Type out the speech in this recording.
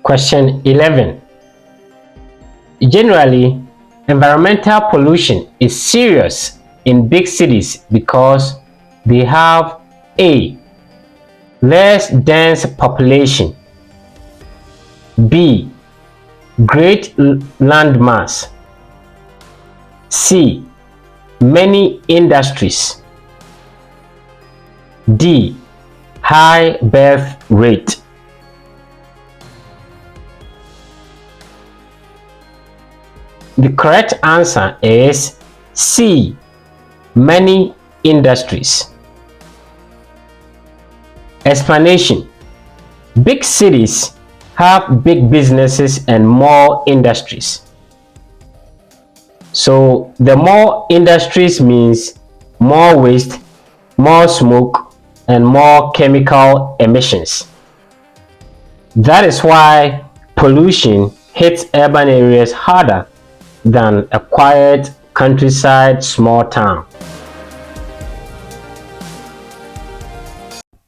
Question 11. Generally, environmental pollution is serious in big cities because they have A. Less dense population, B. Great landmass, C. Many industries, D. High birth rate. The correct answer is C. Many industries. Explanation: big cities have big businesses and more industries. So the more industries means more waste, more smoke, and more chemical emissions. That is why pollution hits urban areas harder than a quiet countryside small town.